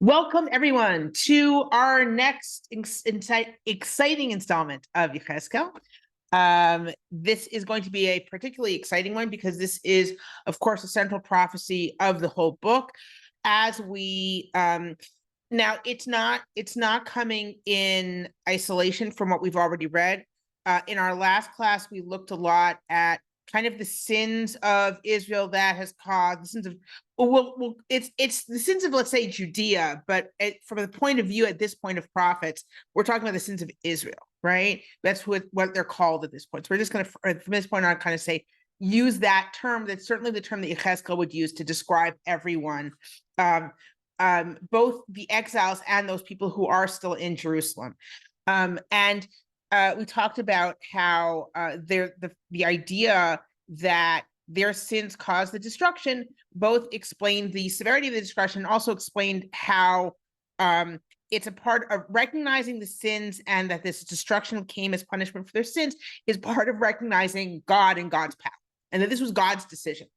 Welcome, everyone, to our next exciting installment of Yechezkel. This is going to be a particularly exciting one because this is, of course, a central prophecy of the whole book. As we now, it's not coming in isolation from what we've already read. In our last class, we looked a lot at kind of the sins of Israel that has caused the sins of it's the sins of, let's say, Judea, but from the point of view at this point of prophets, we're talking about the sins of Israel, right? That's what they're called at this point. So we're just going to, from this point on, kind of say, use that term. That's certainly the term that Yechezkel would use to describe everyone, both the exiles and those people who are still in Jerusalem. We talked about how the idea that their sins caused the destruction both explained the severity of the destruction, also explained how it's a part of recognizing the sins, and that this destruction came as punishment for their sins is part of recognizing God and God's power, and that this was God's decision.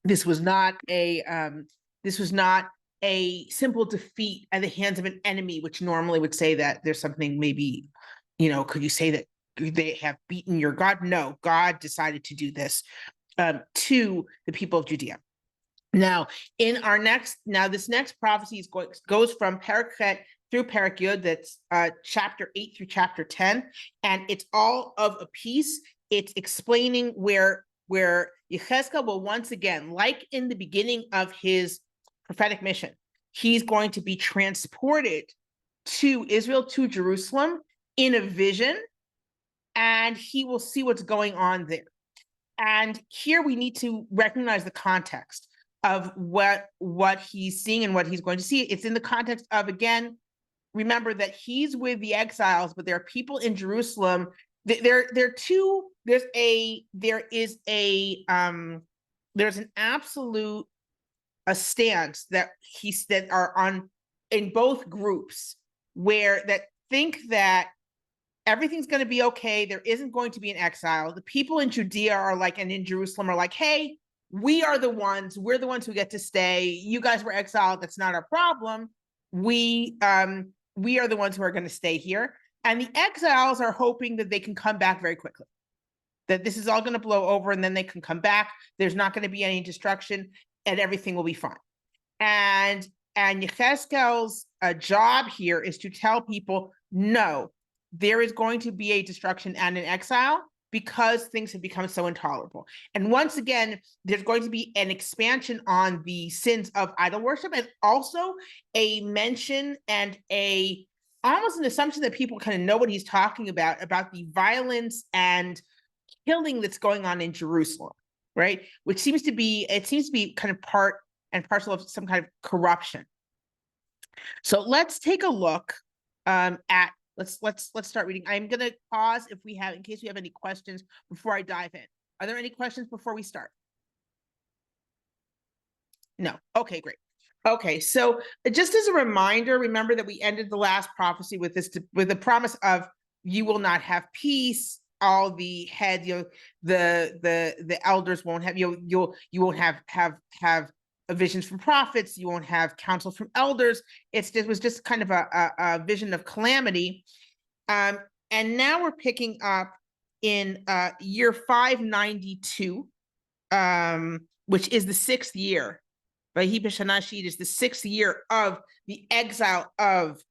This was not a simple defeat at the hands of an enemy, which normally would say that there's something, maybe, could you say that they have beaten your God? No, God decided to do this to the people of Judea. Now, this next prophecy goes from Parak through Parak Yud, that's chapter 8 through chapter 10, and it's all of a piece. It's explaining where Yechezkel will once again, like in the beginning of his prophetic mission, he's going to be transported to Israel, to Jerusalem, in a vision, and he will see what's going on there. And here we need to recognize the context of what he's seeing and what he's going to see. It's in the context of, again, remember that he's with the exiles, but there are people in Jerusalem. There's an absolute stance that are on in both groups, where that think that everything's going to be okay. There isn't going to be an exile. The people in Judea are like, and in Jerusalem are like, hey, we're the ones who get to stay. You guys were exiled. That's not our problem. We are the ones who are going to stay here. And the exiles are hoping that they can come back very quickly, that this is all going to blow over and then they can come back. There's not going to be any destruction and everything will be fine. And Yechezkel's job here is to tell people, no, there is going to be a destruction and an exile because things have become so intolerable. And once again, there's going to be an expansion on the sins of idol worship, and also a mention and almost an assumption that people kind of know what he's talking about the violence and killing that's going on in Jerusalem, right? Which seems to be kind of part and parcel of some kind of corruption. So let's take a look at. Let's start reading. I'm going to pause in case we have any questions before I dive in. Are there any questions before we start? No. Okay, great. Okay, so just as a reminder, remember that we ended the last prophecy with the promise of you will not have peace. All the head, the elders won't have you won't have visions from prophets. You won't have counsel from elders. It was just kind of a vision of calamity. And now we're picking up in year 592, which is the 6th year. Vayhi b'shana she'it is the 6th year of the exile of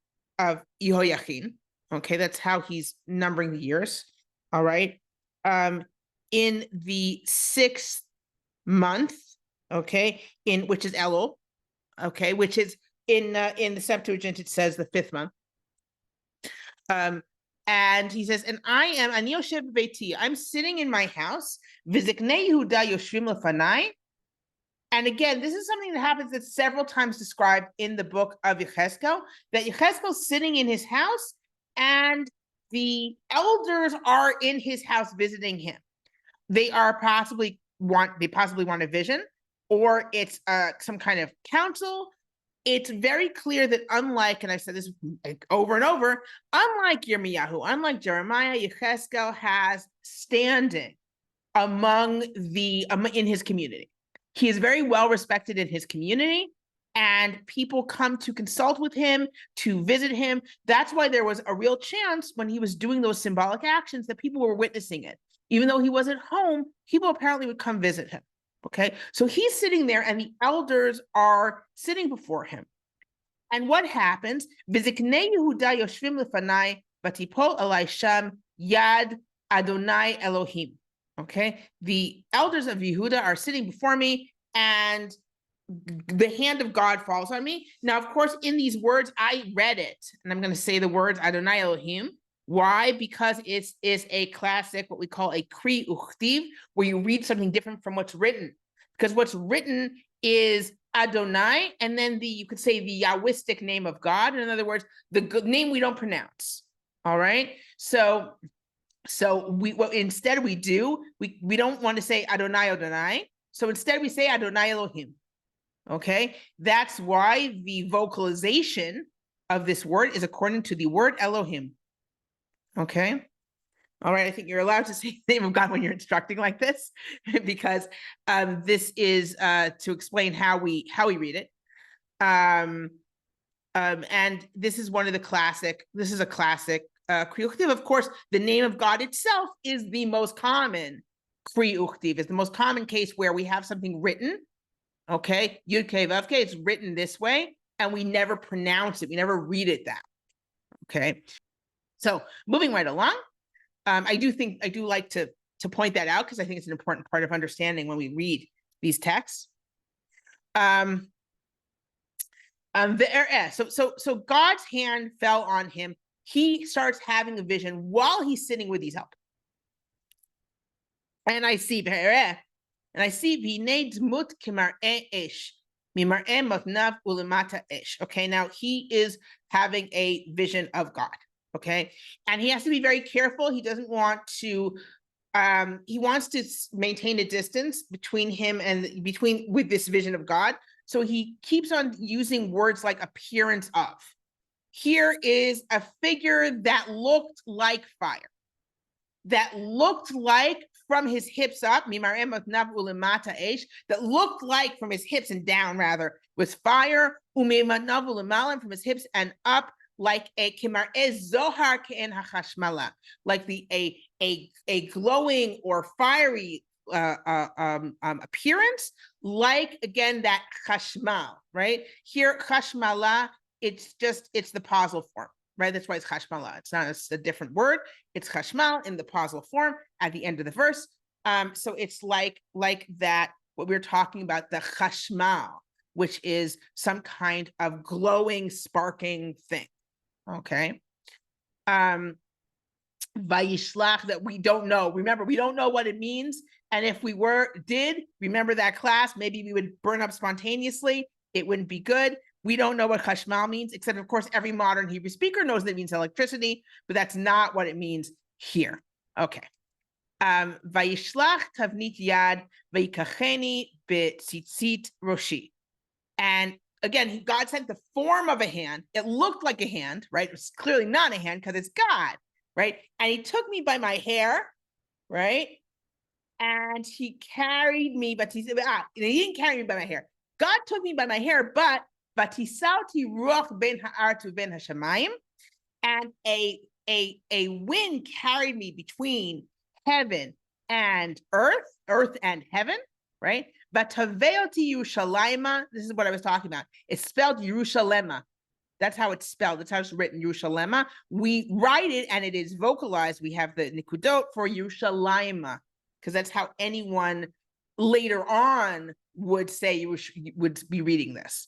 Yehoiachin. Okay, that's how he's numbering the years. All right. In the 6th month, okay, which is Elul, okay, which is in the Septuagint, it says the 5th month. And he says, and I am ani yoshev beiti, I'm sitting in my house, v'ziknei Yehuda yoshvim lefanai. And again, this is something that happens that's several times described in the book of Yechezkel, that Yechezkel's sitting in his house and the elders are in his house visiting him. They possibly want a vision, or it's some kind of counsel. It's very clear that unlike, and I've said this over and over, unlike Yirmiyahu, unlike Jeremiah, Yechezkel has standing in his community. He is very well respected in his community. and people come to consult with him, to visit him. That's why there was a real chance when he was doing those symbolic actions that people were witnessing it. Even though he wasn't home, people apparently would come visit him. Okay, so he's sitting there and the elders are sitting before him. And what happens? V'ziknei Yehuda yoshvim lefanai vatipol alai sham yad Adonai Elohim. Okay, the elders of Yehuda are sitting before me, and the hand of God falls on me. Now, of course, in these words, I read it, and I'm going to say the words Adonai Elohim. Why? Because it is a classic, what we call a kri uchtiv, where you read something different from what's written. Because what's written is Adonai, and then you could say the Yahwistic name of God. In other words, the name we don't pronounce. All right. So what instead we don't want to say Adonai Adonai. So instead we say Adonai Elohim. Okay. That's why the vocalization of this word is according to the word Elohim. Okay. All right. I think you're allowed to say the name of God when you're instructing like this, because this is to explain how we read it. And this is one of the classic. This is a classic Kri Uchtiv. Of course, the name of God itself is the most common Kri Uchtiv. It's the most common case where we have something written. Okay, Yud Kei Vav Kei. It's written this way, and we never pronounce it. We never read it that. Okay. So moving right along, I do like to point that out because I think it's an important part of understanding when we read these texts. So God's hand fell on him. He starts having a vision while he's sitting with his help. And I see v'nei dmut k'mar'eh esh mimar'eh motnav ulemata esh. Okay, now he is having a vision of God. Okay, and he has to be very careful. He doesn't want to. He wants to maintain a distance between him and with this vision of God. So he keeps on using words like appearance of. Here is a figure that looked like fire, that looked like from his hips up, that looked like from his hips and down, rather, was fire, from his hips and up, like a zohar ke'en hachashmala, like a glowing or fiery appearance, like again that chashmal, right? Here, chashmala, it's the pausal form, right? That's why it's chashmala. It's not a different word. It's chashmal in the pausal form at the end of the verse. So it's like that, what we're talking about, the chashmal, which is some kind of glowing, sparking thing. Okay. Vayishlach, that we don't know. Remember, we don't know what it means. And if we did remember that class, maybe we would burn up spontaneously. It wouldn't be good. We don't know what chashmal means, except of course, every modern Hebrew speaker knows that it means electricity, but that's not what it means here. Okay. Vayishlach tavnit yad vayikacheni betzitzit roshi. And again, God sent the form of a hand. It looked like a hand, right? It was clearly not a hand because it's God, right? And he took me by my hair, right? And he carried me, but he didn't carry me by my hair. God took me by my hair, but batisauti ruach ben ha'artu ben hashamayim, and a wind carried me between heaven and earth and heaven, right? But Taveoti Yerushalayma, this is what I was talking about. It's spelled Yerushalema. That's how it's spelled. That's how it's written, Yerushalema. We write it and it is vocalized. We have the nikudot for Yerushalayma, because that's how anyone later on would say you would be reading this.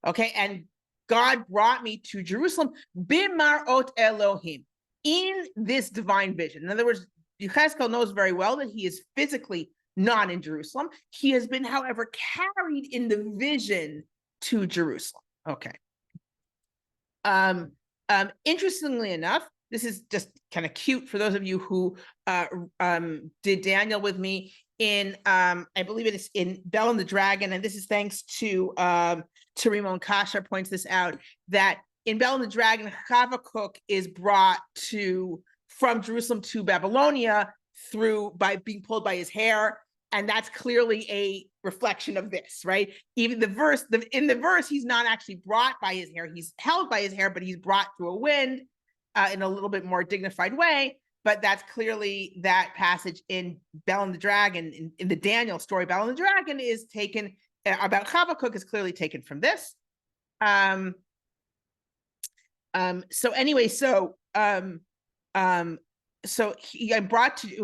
Okay, and God brought me to Jerusalem, Bimarot Elohim, in this divine vision. In other words, Yechezkel knows very well that he is physically not in Jerusalem. He has been, however, carried in the vision to Jerusalem. Okay. Interestingly enough, this is just kind of cute for those of you who did Daniel with me in, I believe it is in Bel and the Dragon, and this is thanks to Ramon Kasher points this out, that in Bel and the Dragon, Habakkuk is brought from Jerusalem to Babylonia by being pulled by his hair. And that's clearly a reflection of this, right? Even in the verse, he's not actually brought by his hair. He's held by his hair, but he's brought through a wind in a little bit more dignified way. But that's clearly that passage in Bel and the Dragon, in the Daniel story. Bel and the Dragon is taken, about Habakkuk is clearly taken from this. So anyway, so it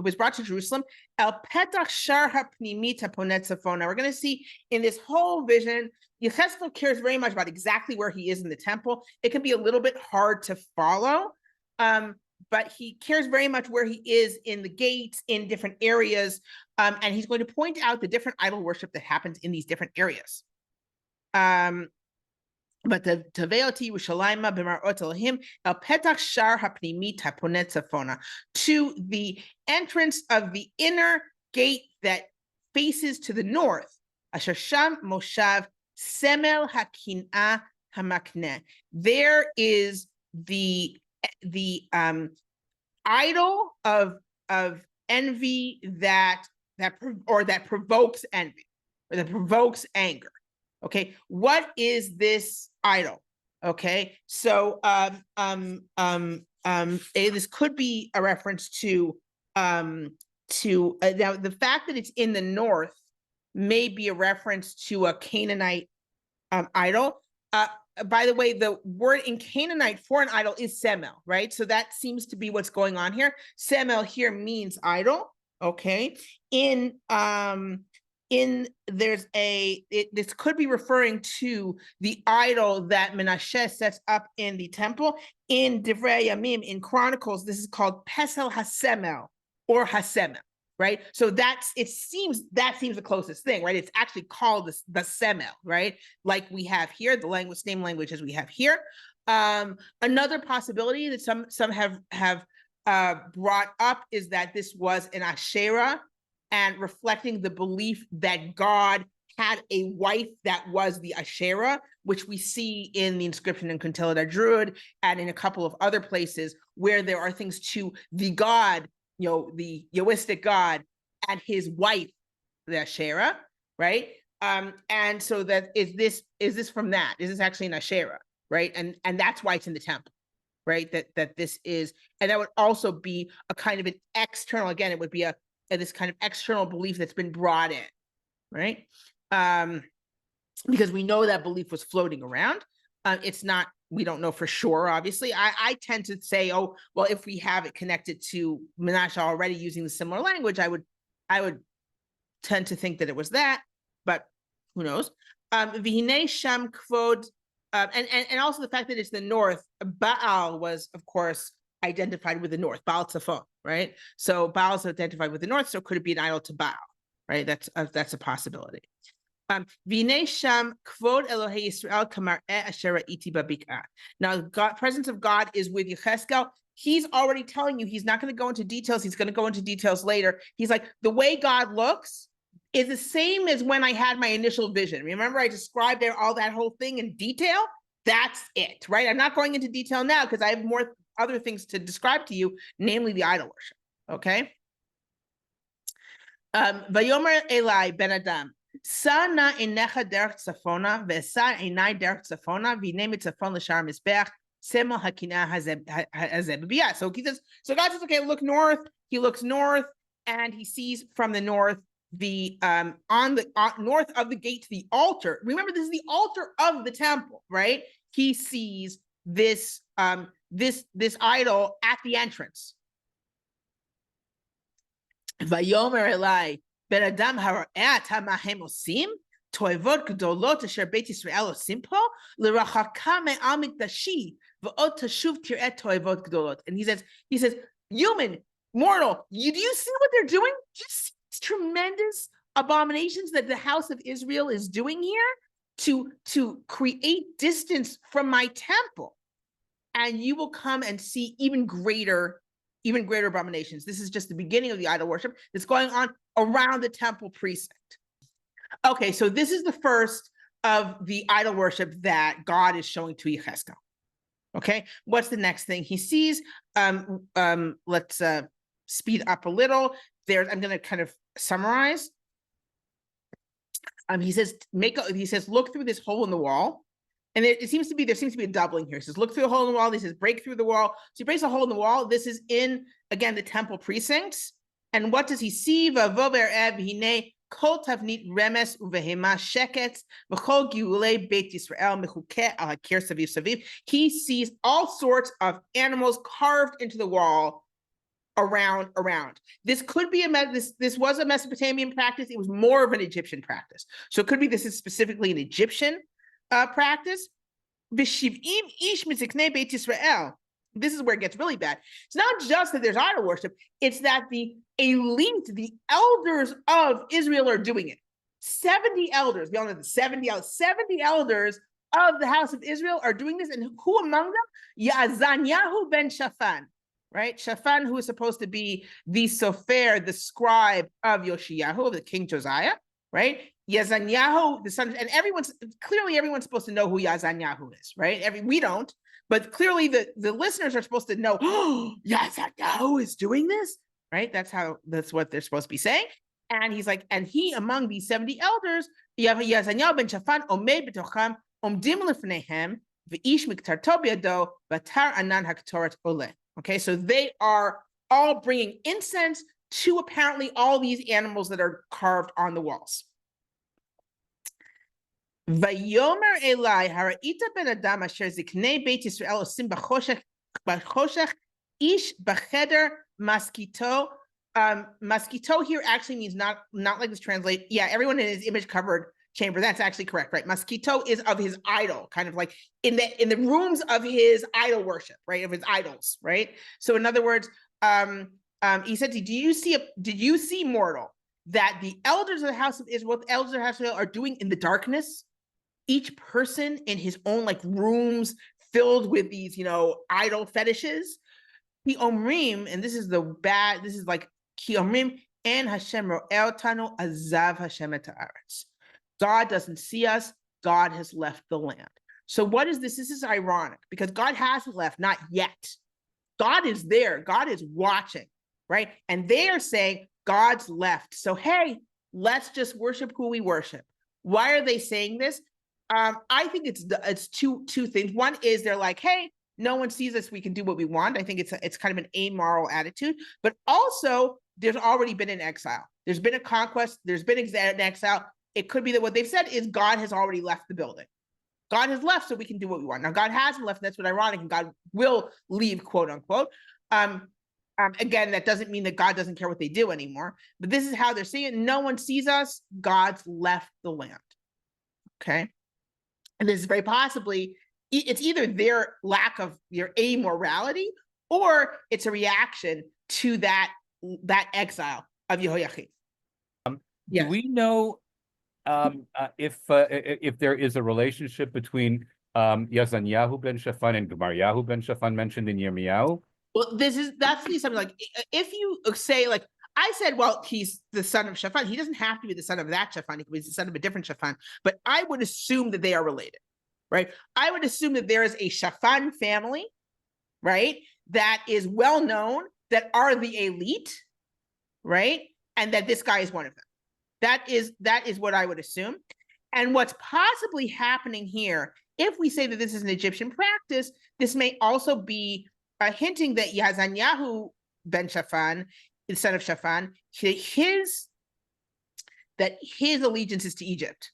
was brought to Jerusalem. El petach shar hapnimit haponet tzafona. We're going to see in this whole vision, Yechezkel cares very much about exactly where he is in the temple. It can be a little bit hard to follow, but he cares very much where he is in the gates, in different areas, and he's going to point out the different idol worship that happens in these different areas. But the Taveoti Yerushalayma b'marot Elohim el petach shar hapnimit haponet tzafona, to the entrance of the inner gate that faces to the north. Asher sham moshav semel hakinah hamakneh. There is the idol of envy that provokes envy, or that provokes anger. Okay, what is this idol? Okay, so this could be a reference to now the fact that it's in the north may be a reference to a Canaanite idol. By the way, the word in Canaanite for an idol is semel, right? So that seems to be what's going on here. Semel here means idol. Okay, this could be referring to the idol that Menashe sets up in the temple. In Divrei Yamim, in Chronicles, this is called Pesel HaSemel, or HaSemel, right? So that seems the closest thing, right? It's actually called the Semel, right? Like we have here, the same language as we have here. Another possibility that some have brought up is that this was an Asherah, and reflecting the belief that God had a wife that was the Asherah, which we see in the inscription in Quintilia Druid and in a couple of other places where there are things to the God, the Yoistic God and his wife, the Asherah, right? And so that is this from that? Is this actually an Asherah, right? And that's why it's in the temple, right? That this is, and that would also be a kind of an external, again, it would be this kind of external belief that's been brought in, right? Because we know that belief was floating around. It's not, we don't know for sure, obviously. I tend to say, oh, well, if we have it connected to Menashe already using the similar language, I would tend to think that it was that, but who knows? V'hinei sham kvod, and also the fact that it's the north. Baal was, of course, identified with the north, Baal Tzafon, right? So Baal is identified with the north, so could it be an idol to Baal, right? That's a possibility. V'nei sham kvod Elohei Yisrael kamar'eh asher ra'iti b'bik'ah. Now, God, presence of God is with Yechezkel. He's already telling you he's not going to go into details. He's going to go into details later. He's like, the way God looks is the same as when I had my initial vision. Remember, I described all that whole thing in detail? That's it, right? I'm not going into detail now because I have more other things to describe to you, namely the idol worship, okay? Vayomer Eli ben Adam, sa na inecha derech tzafona, ve'esa einai derech tzafona, v'hinei mitzafon l'shar mizbech, semel hakinah hazeh b'biyah. So God says, okay, look north. He looks north, and he sees from the north the north of the gate to the altar. Remember, this is the altar of the temple, right? He sees this this idol at the entrance. Vayomer Eli ben Adam hara'eh ma hem osim toivot gdolot asher Beit Yisrael osim po l'rachaka me'al mikdashi v'od tashuv tir'eh toivot gdolot. And he says, human, mortal, do you see what they're doing? Do you see these tremendous abominations that the house of Israel is doing here to create distance from my temple? And you will come and see even greater abominations. This is just the beginning of the idol worship that's going on around the temple precinct. Okay, so this is the first of the idol worship that God is showing to Yechezkel. Okay, what's the next thing he sees? Let's speed up a little. I'm going to kind of summarize. He says, look through this hole in the wall. And there seems to be a doubling here. He says, look through the hole in the wall. He says, break through the wall. So he breaks a hole in the wall. This is in, again, the temple precincts. And what does he see? He sees all sorts of animals carved into the wall around. This could be this was a Mesopotamian practice. It was more of an Egyptian practice. So it could be this is specifically an Egyptian practice. This is where it gets really bad. It's not just that there's idol worship, it's that the elite, the elders of Israel are doing it. 70 elders, we all know the 70 elders of the house of Israel are doing this. And who among them? Yazanyahu ben Shaphan, right? Shaphan, who is supposed to be the sofer, the scribe of Yoshiyahu, of the King Josiah, right? Yazanyahu, the son, and everyone's supposed to know who Yazanyahu is, right? We don't, but clearly the listeners are supposed to know, oh, Yazanyahu is doing this, right? That's what they're supposed to be saying. And he's like, and he among these 70 elders, Yazanyahu ben Shaphan, omed betocham, omdim lefnehem, v'ish miktarto biado, batar anan haktorat ole. Okay, so they are all bringing incense to apparently all these animals that are carved on the walls. Vayomer Eli haraita ben adam asher ziknei Beit Yisrael osim b'choshech ish b'cheder maskito. Maskito here actually means not like this translate. Yeah, everyone in his image covered chamber. That's actually correct, right? Maskito is of his idol, kind of like in the rooms of his idol worship, right? Of his idols, right? So in other words, he said, did you see, mortal, that the elders of the house of Israel, the elders of the house of Israel are doing in the darkness? Each person in his own like rooms filled with these, idol fetishes. Ki omrim, and this is like ki omrim en Hashem ro'el tanu azav Hashem et haaretz. God doesn't see us. God has left the land. So what is this? This is ironic because God hasn't left, not yet. God is there. God is watching, right? And they are saying God's left. So, hey, let's just worship who we worship. Why are they saying this? I think it's two things. One is they're like, hey, no one sees us. We can do what we want. I think it's kind of an amoral attitude. But also, there's already been an exile. There's been a conquest. There's been an exile. It could be that what they've said is God has already left the building. God has left, so we can do what we want. Now, God hasn't left, and that's what ironic, and God will leave, quote unquote. Again, that doesn't mean that God doesn't care what they do anymore, but this is how they're seeing it. No one sees us. God's left the land. Okay. And this is very possibly, it's either their lack of their amorality, or it's a reaction to that exile of Yehoiakim. Do we know if there is a relationship between Yazanyahu ben Shaphan and Gemaryahu ben Shaphan mentioned in Yirmiyahu? Well, that's something like, if you say, like I said, well, he's the son of Shaphan. He doesn't have to be the son of that Shaphan. He could be the son of a different Shaphan. But I would assume that they are related, right? I would assume that there is a Shaphan family, right, that is well known, that are the elite, right, and that this guy is one of them. That is what I would assume. And what's possibly happening here, if we say that this is an Egyptian practice, this may also be hinting that Yazanyahu ben Shaphan, the son of Shaphan, his allegiance is to Egypt.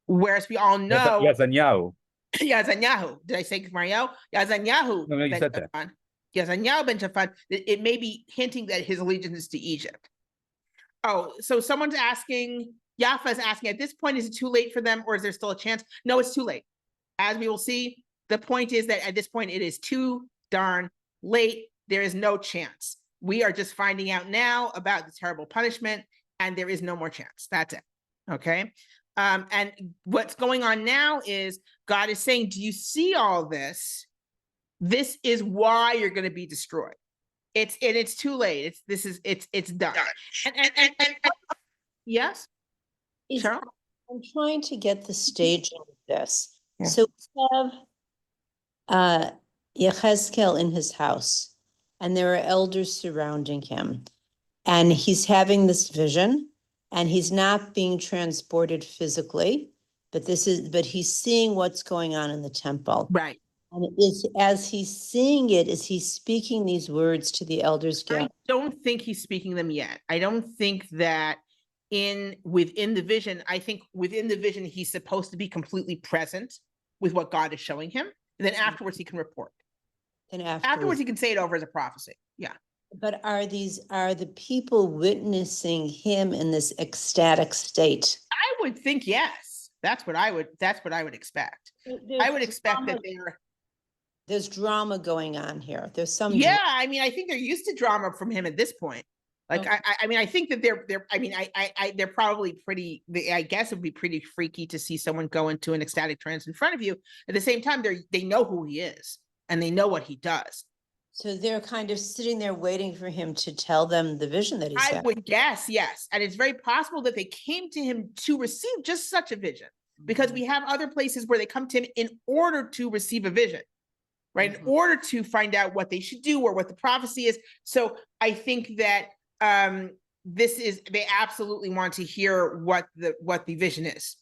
Whereas we all know Yazanyahu. Did I say Mario? Yazanyahu. No, you said that. Yazanyahu ben Shaphan. It may be hinting that his allegiance is to Egypt. Oh, so someone's asking, Yafa's asking, at this point, is it too late for them, or is there still a chance? No, it's too late. As we will see, the point is that at this point, it is too darn late. There is no chance. We are just finding out now about the terrible punishment, and there is no more chance. That's it. Okay. And what's going on now is God is saying, do you see all this? This is why you're going to be destroyed. It's too late. It's done. And yes, Cheryl? I'm trying to get the staging of this. Yeah. So we have Yechezkel in his house, and there are elders surrounding him, and he's having this vision, and he's not being transported physically, but he's seeing what's going on in the temple. Right. And as he's seeing it, is he speaking these words to the elders? I don't think he's speaking them yet. I don't think that within the vision, I think within the vision, he's supposed to be completely present with what God is showing him. And then afterwards he can report. And Afterwards he can say it over as a prophecy. Yeah. But are the people witnessing him in this ecstatic state? I would think yes. That's what I would expect. I would expect that there's drama going on here. There's some I mean, I think they're used to drama from him at this point. Like, okay. I mean, I think that they're probably pretty, I guess it would be pretty freaky to see someone go into an ecstatic trance in front of you. At the same time, they know who he is and they know what he does. So they're kind of sitting there waiting for him to tell them the vision that he's I would guess, yes. And it's very possible that they came to him to receive just such a vision, because we have other places where they come to him in order to receive a vision, right? In order to find out what they should do or what the prophecy is. So I think that they absolutely want to hear what the vision is.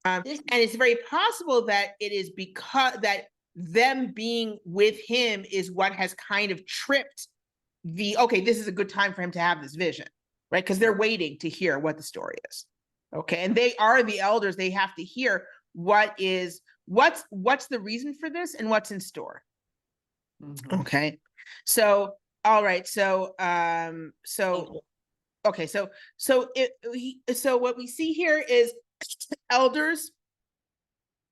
And it's very possible that it is because that them being with him is what has kind of tripped okay, this is a good time for him to have this vision, right? Because they're waiting to hear what the story is. Okay. And they are the elders. They have to hear what's the reason for this and what's in store. Okay. So, all right. So what we see here is elders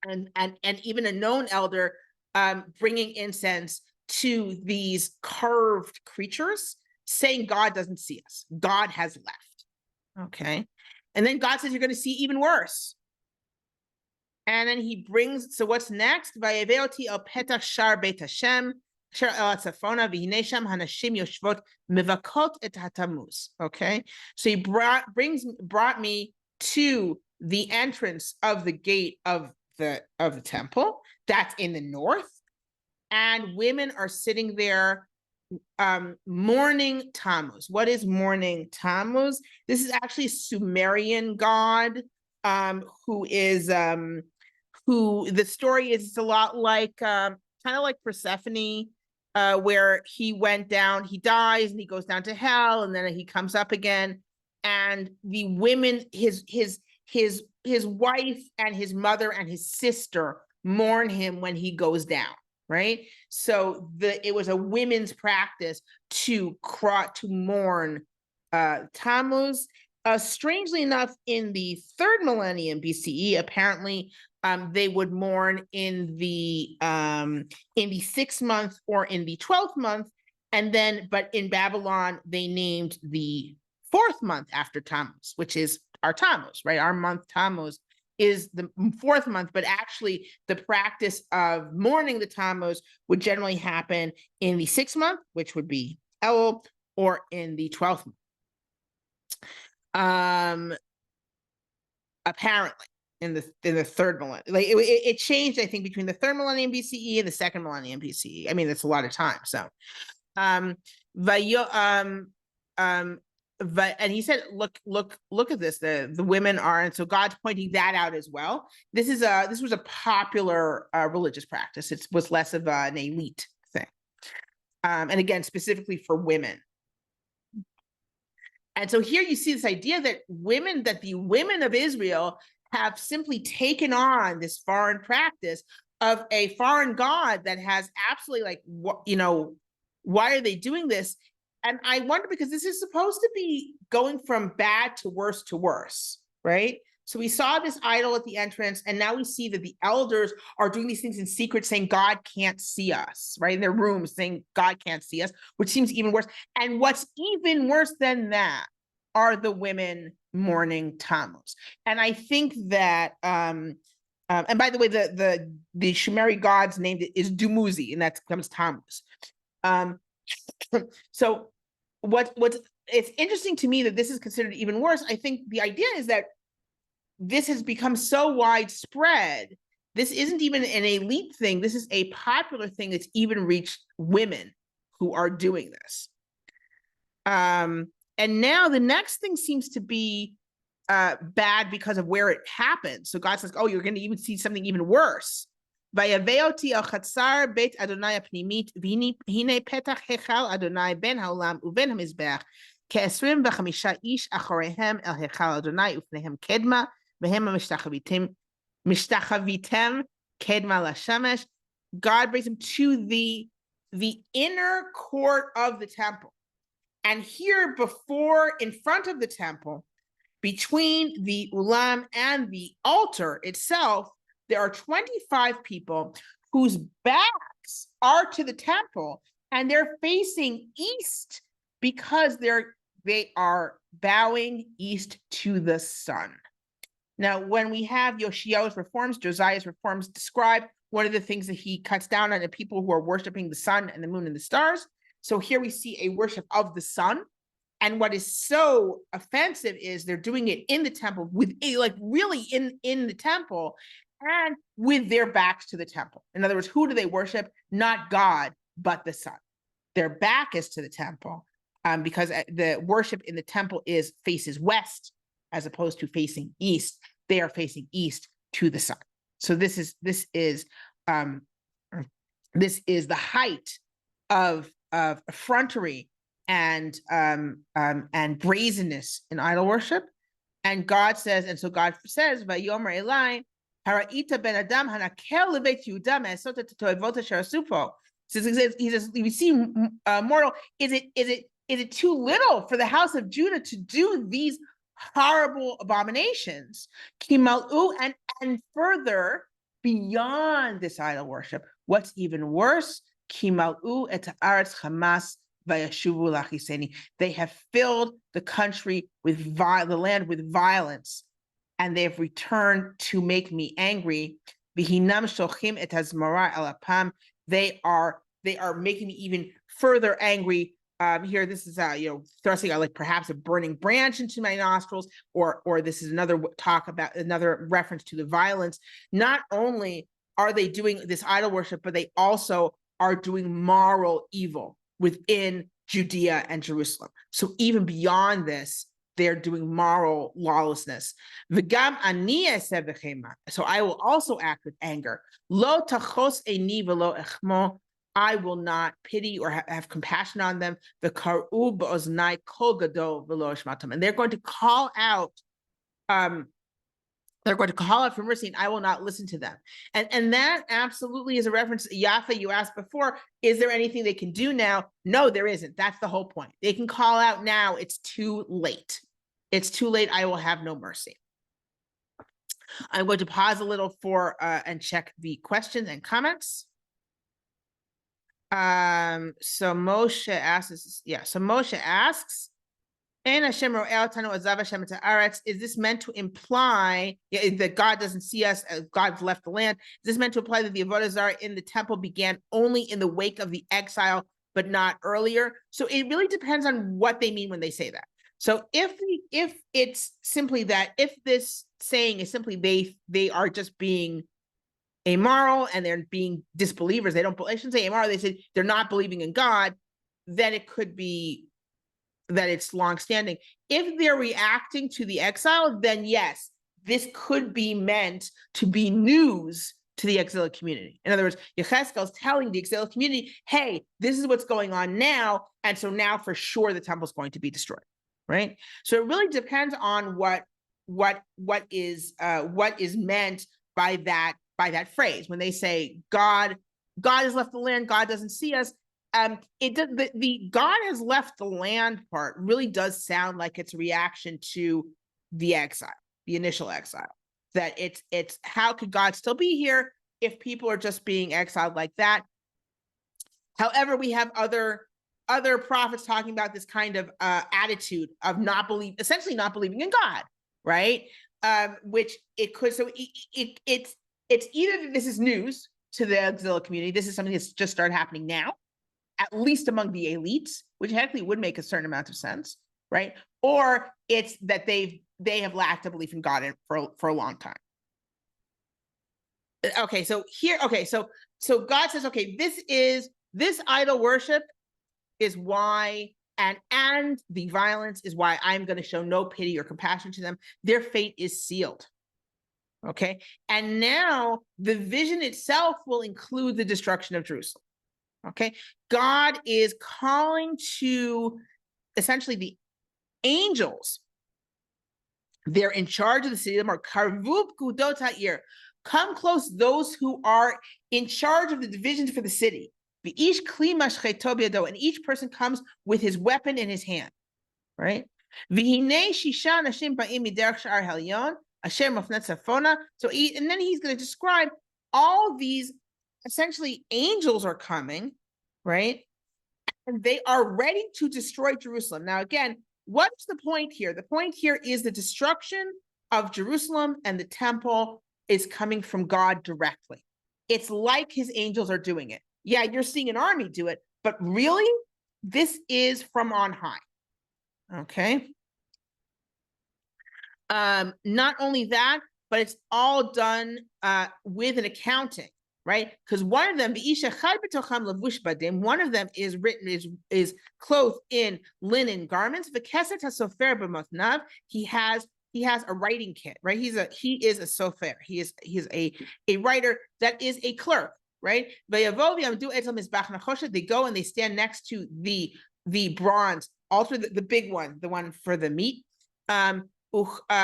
and even a known elder bringing incense to these carved creatures, saying God doesn't see us. God has left. Okay. And then God says, you're going to see even worse. And then he brings, so what's next? Vayeveoti el petach shar beit Hashem, shar el atzafona, v'hinei sham hanashim yoshvot mevakot et hatamuz. Okay. So he brought me to the entrance of the gate of the temple. That's in the north. And women are sitting there mourning Tammuz. What is mourning Tammuz? This is actually a Sumerian god who the story is, it's a lot like kind of like Persephone, where he went down, he dies and he goes down to hell and then he comes up again. And the women, his wife and his mother and his sister mourn him when he goes down. Right. So it was a women's practice to mourn Tammuz. Strangely enough, in the 3rd millennium BCE, apparently they would mourn in the 6th month or in the 12th month. But in Babylon, they named the 4th month after Tammuz, which is our Tammuz, right? Our month Tammuz is the 4th month, but actually the practice of mourning the Tammuz would generally happen in the 6th month, which would be Elul, or in the 12th month. Apparently in the 3rd millennium, like it changed, I think, between the 3rd millennium BCE and the 2nd millennium BCE. I mean, that's a lot of time. So, and he said, look at this. The women are, and so God's pointing that out as well. This was a popular religious practice. It was less of an elite thing, and again, specifically for women. And so here you see this idea that the women of Israel have simply taken on this foreign practice of a foreign god that has absolutely, like, why are they doing this? And I wonder, because this is supposed to be going from bad to worse, right? So we saw this idol at the entrance, and now we see that the elders are doing these things in secret, saying God can't see us, right? In their rooms, saying God can't see us, which seems even worse. And what's even worse than that are the women mourning Tammuz. And I think that, and by the way, the Shumeri god's name is Dumuzi, and that comes Tammuz. So it's interesting to me that this is considered even worse. I think the idea is that this has become so widespread. This isn't even an elite thing. This is a popular thing that's even reached women who are doing this. And now the next thing seems to be bad because of where it happened. So God says, oh, you're going to even see something even worse. ויבאותי אל חצר בית אדוני הפנימית, והנה פתח היכל אדוני בין העולם ובין המזבח, כ25 איש אחריהם אל היכל אדוני ופניהם קדמה, והם משתחוויתם קדמה לשמש. God brings him to the inner court of the temple. And here before, in front of the temple, between the ulam and the altar itself, there are 25 people whose backs are to the temple and they're facing east because they are bowing east to the sun. Now, when we have Yoshia's reforms, Josiah's reforms describe one of the things that he cuts down on the people who are worshiping the sun and the moon and the stars. So here we see a worship of the sun. And what is so offensive is they're doing it in the temple with really in the temple and with their backs to the temple. In other words, who do they worship? Not God, but the sun. Their back is to the temple because the worship in the temple faces west as opposed to facing east. They are facing east to the sun. So this is the height of effrontery and brazenness in idol worship. And God says, Vayomer Eli, Haraita ben Adam hanakel levet Yehuda me'asot et to'evot asher asufo. He says, you see, mortal, is it too little for the house of Judah to do these horrible abominations? Kimalu, and further beyond this idol worship, what's even worse? Kimalu et haaretz Hamas vayashuvu lachiseni. They have filled the country with the land with violence, and they have returned to make me angry. Vihinam shochim et hazmara el apam. They are making me even further angry. Here, this is thrusting like perhaps a burning branch into my nostrils, or this is another reference to the violence. Not only are they doing this idol worship, but they also are doing moral evil within Judea and Jerusalem. So even beyond this, they're doing moral lawlessness. V'gam ani eseh b'chema. So I will also act with anger. Lo tachos eini v'lo echmo. I will not pity or have compassion on them. The karu b'oznai kol gadol v'lo eshmatam. And they're going to call out. They're going to call out for mercy, and I will not listen to them. And that absolutely is a reference. Yafa, you asked before, is there anything they can do now? No, there isn't. That's the whole point. They can call out now. It's too late. It's too late. I will have no mercy. I'm going to pause a little and check the questions and comments. So Moshe asks, is this meant to imply that God doesn't see us as God's left the land? Is this meant to imply that the Avodah Zarah in the temple began only in the wake of the exile, but not earlier? So it really depends on what they mean when they say that. So if it's simply that, if this saying is simply they are just being amoral and they're being disbelievers, I shouldn't say amoral, they said they're not believing in God, then it could be that it's longstanding. If they're reacting to the exile, then yes, this could be meant to be news to the exilic community. In other words, Yechezkel is telling the exilic community, hey, this is what's going on now, and so now for sure the temple is going to be destroyed, right? So it really depends on what is meant by that phrase when they say God has left the land, God doesn't see us. The God has left the land part really does sound like it's a reaction to the exile, the initial exile. That it's how could God still be here if people are just being exiled like that? However, we have other prophets talking about this kind of attitude of essentially not believing in God, right? Which it could, so it's either that this is news to the exilic community, this is something that's just started happening now, at least among the elites, which actually would make a certain amount of sense, right? Or it's that they have lacked a belief in God for a long time. Okay, so God says, okay, this idol worship is why And the violence is why I'm going to show no pity or compassion to them. Their fate is sealed. Okay. And now the vision itself will include the destruction of Jerusalem. Okay. God is calling to essentially the angels. They're in charge of the city. Come close, those who are in charge of the divisions for the city. And each person comes with his weapon in his hand, right? So, and then he's going to describe all these essentially angels are coming, right? And they are ready to destroy Jerusalem. Now, again, what's the point here? The point here is the destruction of Jerusalem and the temple is coming from God directly. It's like his angels are doing it. Yeah, you're seeing an army do it, but really, this is from on high. Okay. Not only that, but it's all done with an accounting, right? Because one of them, one of them is written, is clothed in linen garments. He has a writing kit, right? He is a sofer. He is a writer that is a clerk, right? They go and they stand next to the bronze altar, the big one, the one for the meat. Uchvod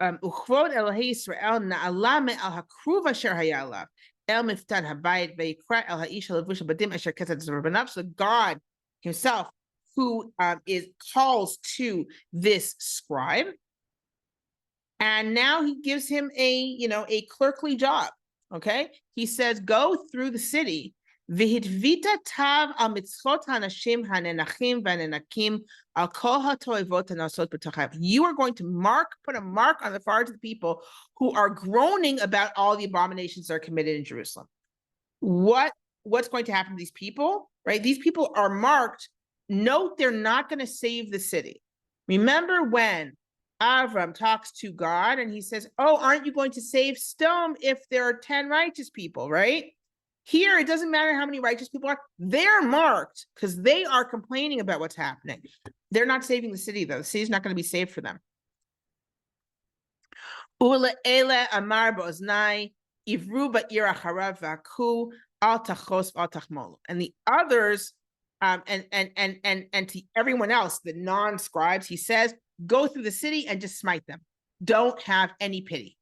Elohei Yisrael na'ala me'al hakruv asher haya alav el miftan habayit ve'yikra el ha'ish halevush badim asher ketzat zerubanav. So God himself, who calls to this scribe, and now he gives him a clerkly job. Okay, he says, go through the city. V'hitvita tav al mitzvot hanashim hanenachim v'hanenakim al kol hatoivot hanasot b'tochav. You are going to put a mark on the foreheads of the people who are groaning about all the abominations that are committed in Jerusalem. What's going to happen to these people, right? These people are marked. Note, they're not going to save the city. Remember when Avram talks to God and he says, oh, aren't you going to save Sodom if there are 10 righteous people, right? Here, it doesn't matter how many righteous people are. They're marked because they are complaining about what's happening. They're not saving the city, though. The city's not going to be saved for them. And the others, and to everyone else, the non-scribes, he says, go through the city and just smite them. Don't have any pity.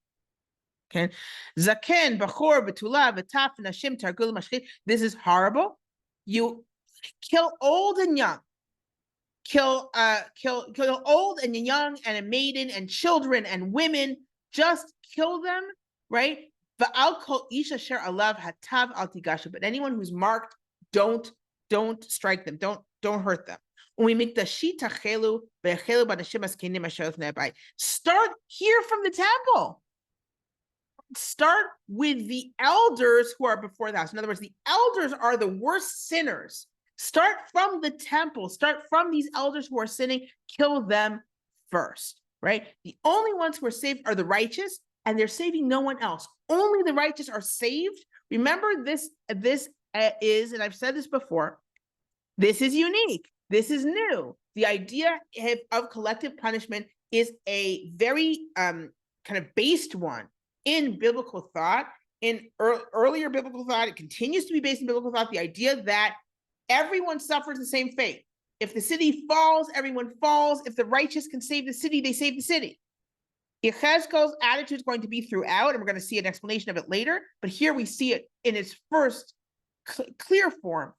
Okay. Zaken, Bachor, Betula, Betaf, Nashim, Targul, Mashkit. This is horrible. You kill old and young. Kill old and young and a maiden and children and women. Just kill them, right? But anyone who's marked, don't strike them. Don't hurt them. Start here from the temple. Start with the elders who are before the house. In other words, the elders are the worst sinners. Start from the temple. Start from these elders who are sinning. Kill them first, right? The only ones who are saved are the righteous, and they're saving no one else. Only the righteous are saved. Remember, this is, and I've said this before, this is unique. This is new. The idea of collective punishment is a very kind of based one in biblical thought, in earlier biblical thought. It continues to be based in biblical thought, the idea that everyone suffers the same fate. If the city falls, everyone falls. If the righteous can save the city, they save the city. Yechezkel's attitude is going to be throughout, and we're going to see an explanation of it later, but here we see it in its first clear form.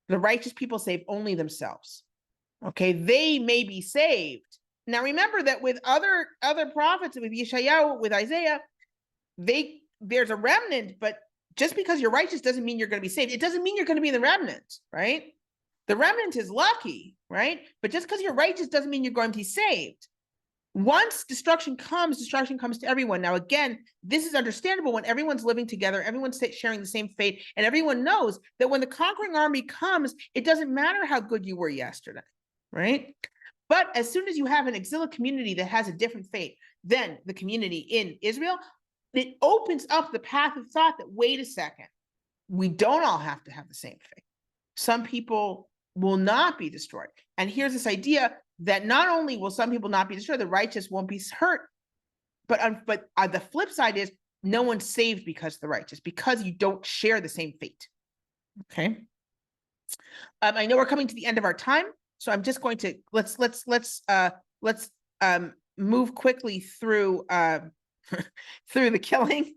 The righteous people save only themselves. Okay, they may be saved. Now remember that with other prophets, with Yeshayahu, with Isaiah, there's a remnant, but just because you're righteous doesn't mean you're going to be saved. It doesn't mean you're going to be in the remnant, right? The remnant is lucky, right? But just because you're righteous doesn't mean you're going to be saved. Once destruction comes to everyone. Now, again, this is understandable when everyone's living together, everyone's sharing the same fate, and everyone knows that when the conquering army comes, it doesn't matter how good you were yesterday, right? But as soon as you have an exilic community that has a different fate than the community in Israel, it opens up the path of thought that, wait a second, we don't all have to have the same faith. Some people will not be destroyed. And here's this idea that not only will some people not be destroyed, the righteous won't be hurt, but the flip side is no one's saved because of the righteous, because you don't share the same fate. Okay. I know we're coming to the end of our time, so I'm just going to let's move quickly through through the killing.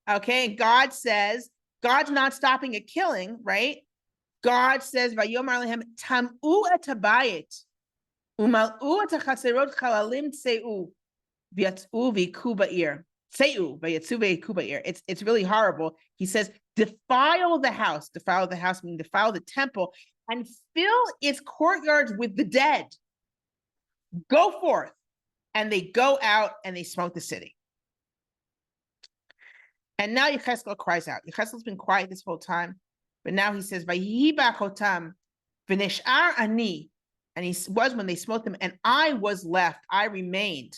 Okay, and God says God's not stopping at killing, right? God says, "Vayomar lehem tam'u et habayit umal'u et hachaserot chalalim tseu v'yatzu v'yiku ba'ir tseu v'yatzu v'yiku ba'ir." It's really horrible. He says, "Defile the house meaning defile the temple, and fill its courtyards with the dead. Go forth." And they go out and they smote the city. And now Yechezkel cries out. Yechezkel's been quiet this whole time, but now he says, "Vayihi ba'chotam v'nish'ar ani," and he was when they smote them, and I was left. I remained.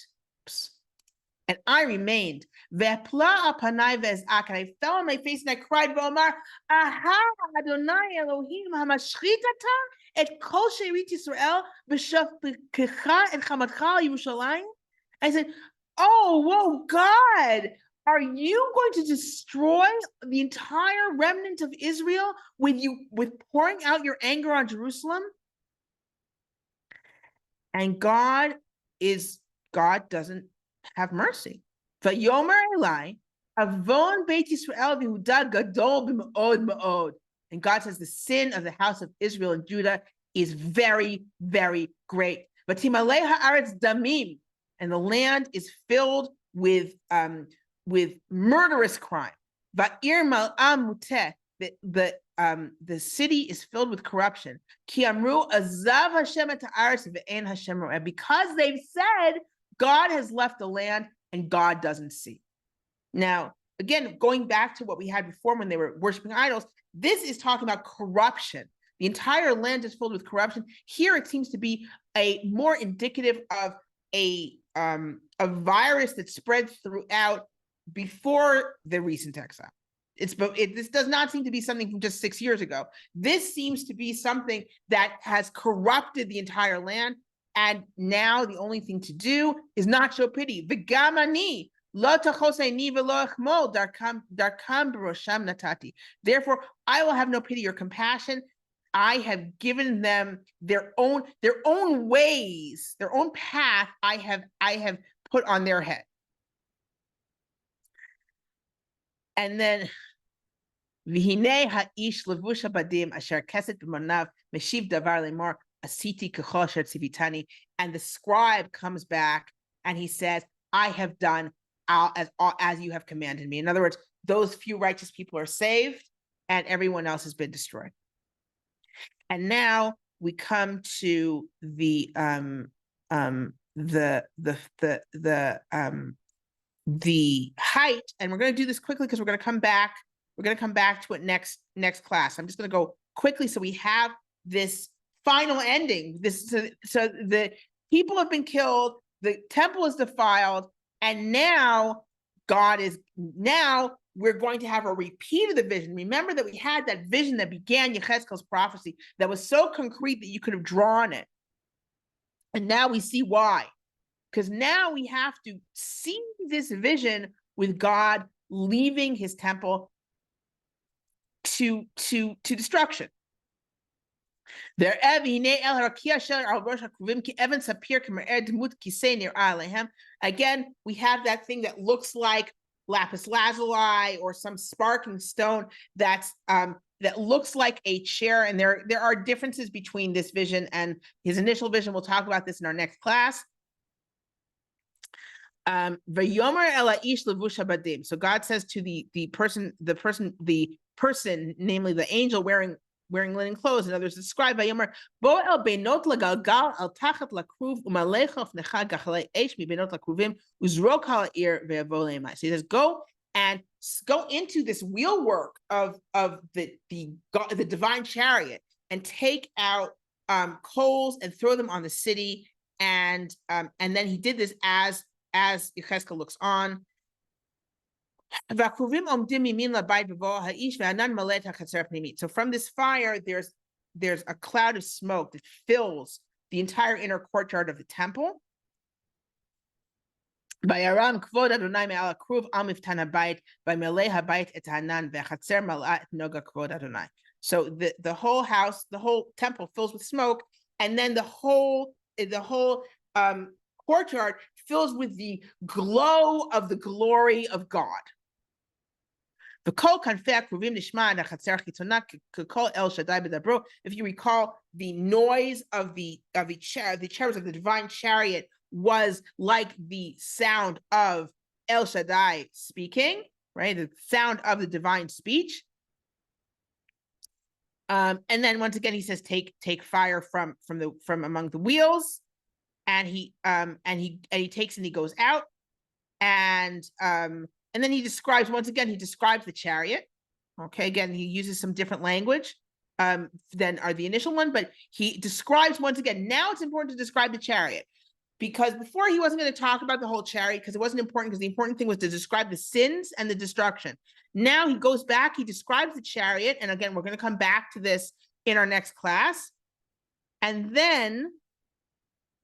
And I remained. Ve'pla apanai ve'ezak, and I fell on my face and I cried, "V'omar, aha, Adonai Elohim hamashchitata et kol she'erit Yisrael b'shafkecha et chamatcha Yerushalayim." I said, "Oh, whoa, God, are you going to destroy the entire remnant of Israel with pouring out your anger on Jerusalem?" And God doesn't have mercy. Vayomer Elai, avon Beit Yisrael v'Yehuda gadol b'me'od me'od. And God says the sin of the house of Israel and Judah is very, very great. V'timalei ha'aretz damim, and the land is filled with murderous crime. Va'ir mal'am muteh, the city is filled with corruption. Ki amru azav Hashem et ha'aretz ve'en Hashem ro'eh, because they've said God has left the land and God doesn't see. Now, again, going back to what we had before when they were worshiping idols, this is talking about corruption. The entire land is filled with corruption. Here it seems to be a more indicative of a virus that spread throughout before the recent exile. This does not seem to be something from just 6 years ago. This seems to be something that has corrupted the entire land. And now the only thing to do is not show pity. V'gamani lo tachoseini v'lo echmol darkam b'rosham natati. Therefore, I will have no pity or compassion. I have given them their own ways, their own path. I have put on their head. And then v'hinei ha'ish levush habadim asher keset b'manav meshiv davar lemor asiti k'chol asher tzivitani. And the scribe comes back and he says, "I have done as you have commanded me." In other words, those few righteous people are saved and everyone else has been destroyed. And now we come to the height, and we're going to do this quickly because we're going to come back. We're going to come back to it next class. I'm just going to go quickly so we have this final ending. So the people have been killed, the temple is defiled, and now we're going to have a repeat of the vision. Remember that we had that vision that began Yechezkel's prophecy that was so concrete that you could have drawn it. And now we see why. Because now we have to see this vision with God leaving his temple to destruction. Again, we have that thing that looks like lapis lazuli or some sparkling stone that looks like a chair. And there are differences between this vision and his initial vision. We'll talk about this in our next class. So God says to the person, namely the angel wearing linen clothes, and others described by Yomer, Bo el benot lagalgal al tachat lakruv umalechof necha gachalei esh mi benot lakruvim uzrok ha'ir ve'avo le'emai. So he says, go into this wheelwork of the divine chariot and take out coals and throw them on the city, and then he did this as Yechezkel looks on. So from this fire, there's a cloud of smoke that fills the entire inner courtyard of the temple. So the whole house, the whole temple fills with smoke, and then the whole courtyard fills with the glow of the glory of God. If you recall, the noise of the cherubs of the divine chariot was like the sound of El Shaddai speaking, right? The sound of the divine speech. And then once again, he says, take fire from among the wheels, and he takes and he goes out, and then he describes, once again, he describes the chariot. Okay, again, he uses some different language than the initial one, but he describes, once again, now it's important to describe the chariot, because before he wasn't going to talk about the whole chariot because it wasn't important, because the important thing was to describe the sins and the destruction. Now he goes back, he describes the chariot, and again, we're going to come back to this in our next class. And then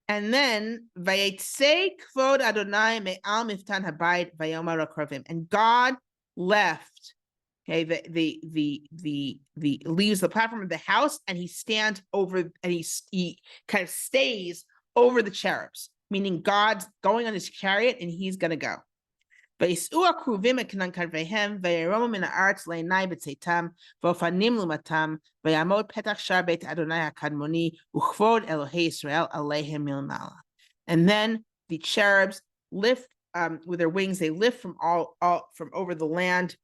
Vayetze kvod Adonai me'al miftan habayit vayomar akravim, and God left, okay, the leaves the platform of the house, and he stands over, and he kind of stays over the cherubs, meaning God's going on his chariot and he's going to go. So what we see and then the cherubs lift with their wings, they lift from from over the land.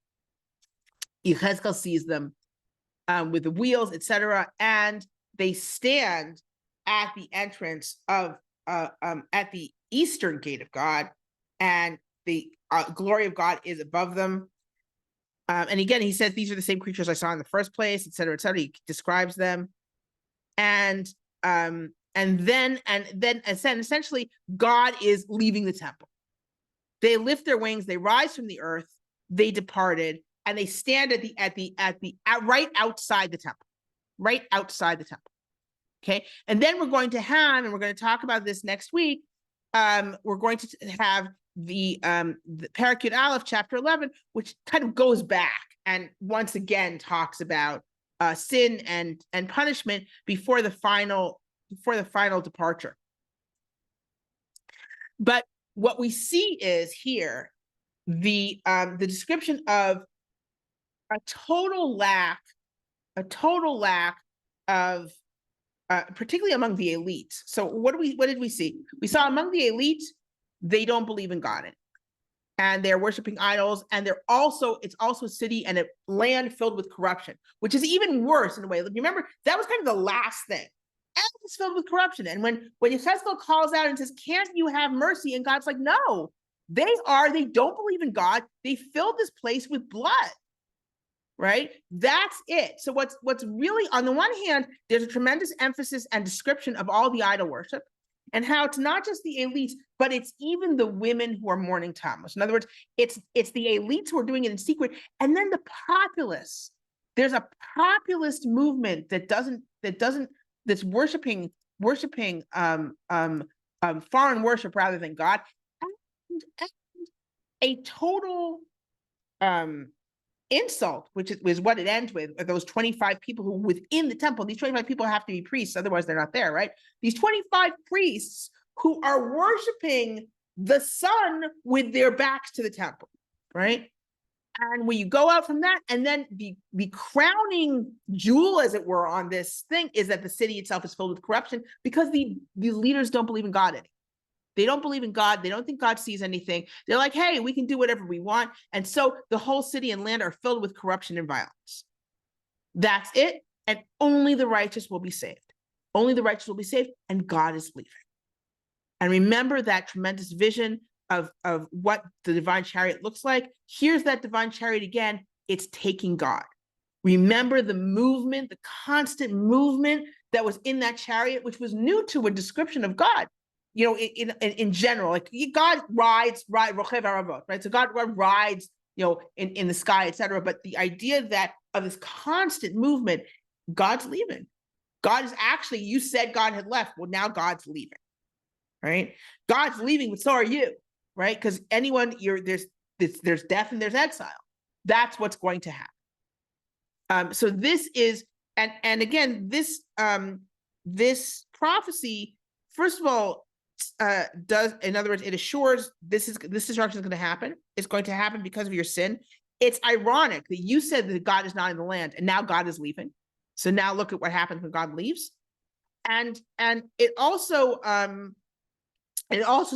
Ezekiel sees them with the wheels, etc., and they stand at the entrance of at the eastern gate of God, and the glory of God is above them. And again, he says, these are the same creatures I saw in the first place, etc., etc. He describes them. And then essentially God is leaving the temple. They lift their wings, they rise from the earth, they departed, and they stand right outside the temple. Right outside the temple. Okay. And then we're going to have, and we're going to talk about this next week, we're going to have the Parakut Aleph, chapter 11, which kind of goes back and once again talks about sin and punishment before the final departure. But what we see is here the description of a total lack of particularly among the elites. So what did we see? We saw among the elites, they don't believe in God, and they're worshiping idols, and it's also a city and a land filled with corruption, which is even worse in a way. Remember, that was kind of the last thing. It's filled with corruption. And when Ezekiel calls out and says, "Can't you have mercy?" and God's like, "No, they don't believe in God. They filled this place with blood." Right? That's it. So what's really, on the one hand, there's a tremendous emphasis and description of all the idol worship, and how it's not just the elites, but it's even the women who are mourning Tammuz. In other words, it's the elites who are doing it in secret, and then the populace. There's a populist movement that's worshiping foreign worship rather than God, and a total insult, which is what it ends with, are those 25 people who within the temple. These 25 people have to be priests, otherwise they're not there, right? These 25 priests who are worshiping the sun with their backs to the temple, right? And when you go out from that, and then the crowning jewel, as it were, on this thing is that the city itself is filled with corruption, because the leaders don't believe in God anymore. They don't believe in God. They don't think God sees anything. They're like, hey, we can do whatever we want. And so the whole city and land are filled with corruption and violence. That's it. And only the righteous will be saved. Only the righteous will be saved, and God is leaving. And remember that tremendous vision of what the divine chariot looks like. Here's that divine chariot again. It's taking God. Remember the movement, the constant movement that was in that chariot, which was new to a description of God. You know, in general, like God rides, rochev aravot, right? So God rides in the sky, etc. But the idea that of this constant movement, God's leaving. God is actually, you said God had left. Well, now God's leaving, right? God's leaving, but so are you, right? Because there's death and there's exile. That's what's going to happen. So this is, and again, this prophecy, first of all, in other words, it assures this destruction is going to happen. It's going to happen because of your sin. It's ironic that you said that God is not in the land, and now God is leaving. So now look at what happens when God leaves, and it also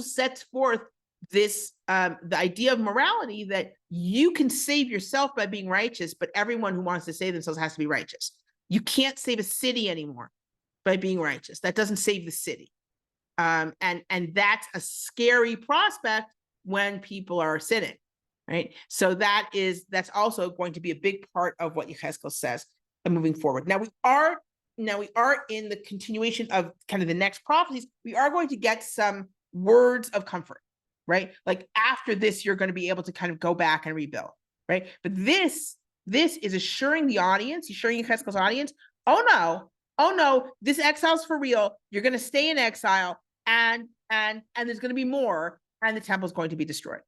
sets forth this the idea of morality, that you can save yourself by being righteous, but everyone who wants to save themselves has to be righteous. You can't save a city anymore by being righteous. That doesn't save the city. And that's a scary prospect when people are sinning, right? So that's also going to be a big part of what Yechezkel says moving forward. Now we are in the continuation of kind of the next prophecies. We are going to get some words of comfort, right? Like after this, you're going to be able to kind of go back and rebuild, right? But this is assuring the audience, assuring Yechezkel's audience, oh no, this exile's for real. You're going to stay in exile, and there's going to be more, and the temple's going to be destroyed.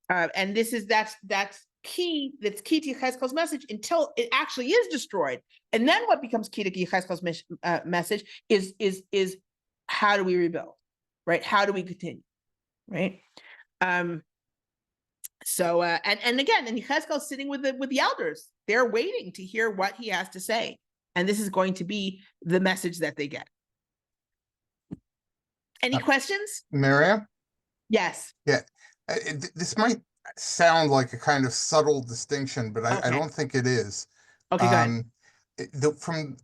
And that's key. That's key to Yechezkel's message until it actually is destroyed. And then what becomes key to Yechezkel's message is how do we rebuild, right? How do we continue, right? So and again, and Yechezkel's sitting with the elders. They're waiting to hear what he has to say, and this is going to be the message that they get. Any questions? Miriam? Yes. Yeah. This might sound like a kind of subtle distinction, but I don't think it is. Okay, go ahead. From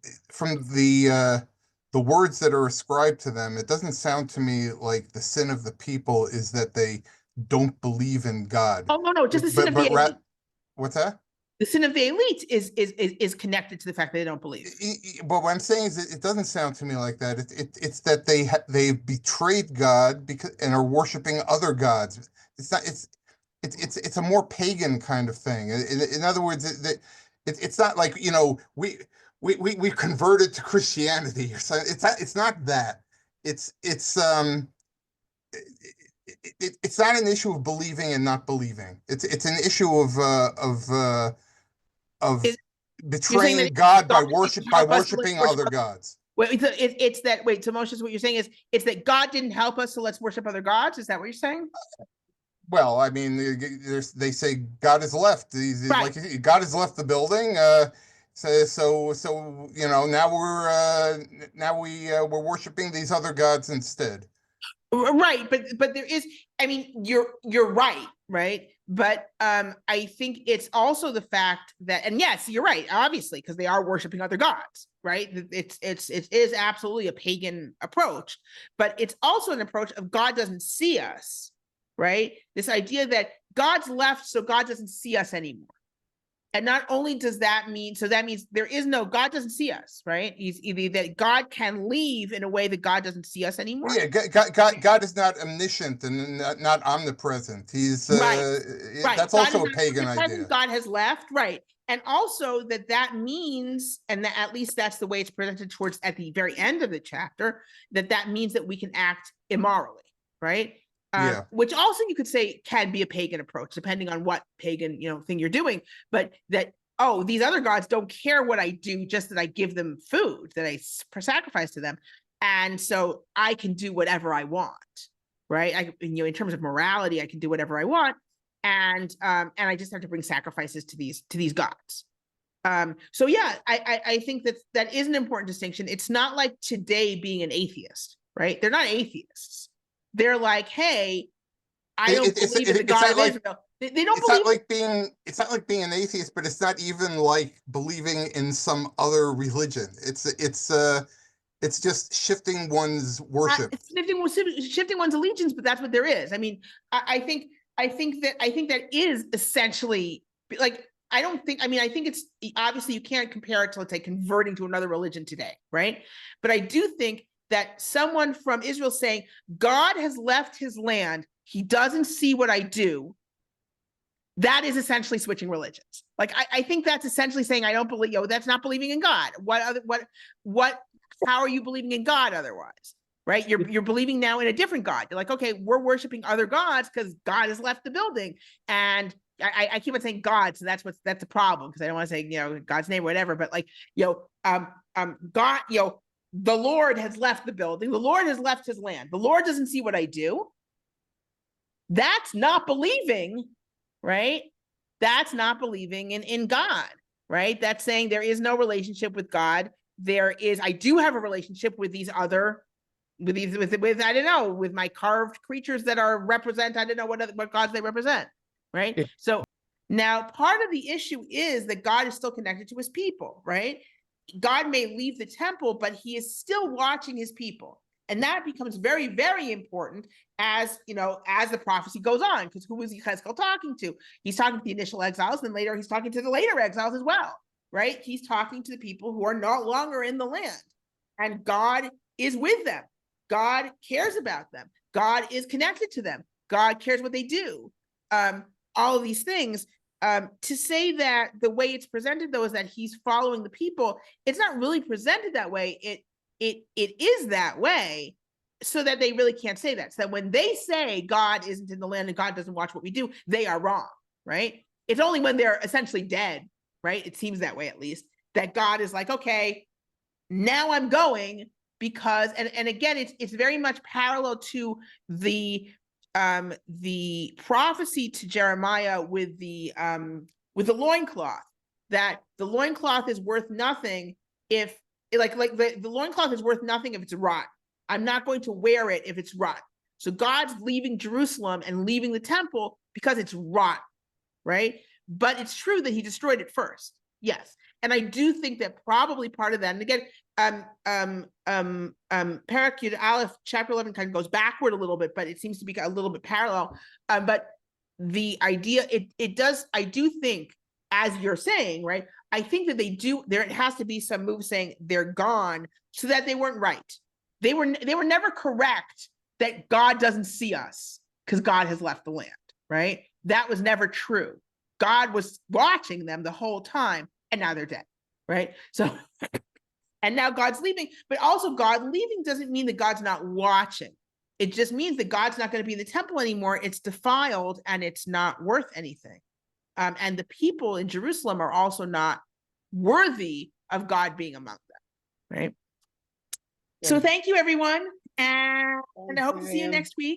the words that are ascribed to them, it doesn't sound to me like the sin of the people is that they don't believe in God. Oh no, just the sin of the elite. What's that? The sin of the elite is connected to the fact that they don't believe. But what I'm saying is, it doesn't sound to me like that. It's that they've betrayed God and are worshiping other gods. It's not. It's a more pagan kind of thing. In other words, it's not like we converted to Christianity or something. It's not that. It's not an issue of believing and not believing. It's an issue of betraying God by worshiping other gods. Wait, it's that. Wait, so Moshe, what you're saying is it's that God didn't help us, so let's worship other gods. Is that what you're saying? Well, I mean, they say God has left. Right. Like God has left the building. So now we're worshiping these other gods instead. Right, but there is. I mean, you're right. But I think it's also the fact that, and yes, you're right, obviously, because they are worshiping other gods, right? It is absolutely a pagan approach, but it's also an approach of God doesn't see us, right? This idea that God's left, so God doesn't see us anymore. And not only does that mean, so that means there is no, God doesn't see us, right? He's either that God can leave in a way that God doesn't see us anymore. Yeah, God is not omniscient and not omnipresent. He's right. That's God also a pagan idea. God has left, right? And also that means, and that at least that's the way it's presented towards at the very end of the chapter, that means that we can act immorally, right? Which also you could say can be a pagan approach, depending on what pagan thing you're doing. But that, oh, these other gods don't care what I do, just that I give them food, that I sacrifice to them, and so I can do whatever I want, right? In terms of morality, I can do whatever I want, and I just have to bring sacrifices to these gods. So yeah, I think that is an important distinction. It's not like today being an atheist, right? They're not atheists. They're like, hey, I don't believe in the God of Israel. They don't believe. It's not like being an atheist, but it's not even like believing in some other religion. It's just shifting one's worship. Shifting one's allegiance, but that's what there is. I mean, I think that is essentially like. I think it's obviously you can't compare it to, let's say, converting to another religion today, right? But I do think that someone from Israel saying, God has left his land, he doesn't see what I do, that is essentially switching religions. Like, I think that's essentially saying, I don't believe, that's not believing in God. How are you believing in God otherwise? Right? You're believing now in a different God. You're like, okay, we're worshiping other gods because God has left the building. And I keep on saying God, so that's the problem, because I don't want to say, God's name or whatever, but like, God, the Lord has left the building. The Lord has left his land. The Lord doesn't see what I do. That's not believing, right? That's not believing in God, right? That's saying there is no relationship with God. I do have a relationship with these other, with I don't know, with my carved creatures that represent, I don't know what gods they represent, right? So now part of the issue is that God is still connected to his people, right? God may leave the temple, but he is still watching his people. And that becomes very, very important as the prophecy goes on, because who is Ezekiel talking to? He's talking to the initial exiles, and later he's talking to the later exiles as well, right? He's talking to the people who are no longer in the land, and God is with them. God cares about them. God is connected to them. God cares what they do. All of these things. To say that the way it's presented, though, is that he's following the people, it's not really presented that way. It is that way, so that they really can't say that. So that when they say God isn't in the land and God doesn't watch what we do, they are wrong, right? It's only when they're essentially dead, right? It seems that way, at least, that God is like, okay, now I'm going, because, and again, it's very much parallel to the prophecy to Jeremiah with the loincloth, that the loincloth is worth nothing if the loincloth is worth nothing if it's rotten. I'm not going to wear it if it's rotten. So God's leaving Jerusalem and leaving the temple because it's rotten, right? But it's true that he destroyed it first. Yes. And I do think that probably part of that, and again, Parakut Aleph, chapter 11 kind of goes backward a little bit, but it seems to be a little bit parallel. But the idea, it does, I do think, as you're saying, right? I think that there has to be some move saying they're gone, so that they weren't right. They were never correct that God doesn't see us because God has left the land, right? That was never true. God was watching them the whole time, and now they're dead, right? So, and now God's leaving, but also God leaving doesn't mean that God's not watching. It just means that God's not going to be in the temple anymore. It's defiled and it's not worth anything. And the people in Jerusalem are also not worthy of God being among them, right? So thank you, everyone. And I hope to see you next week.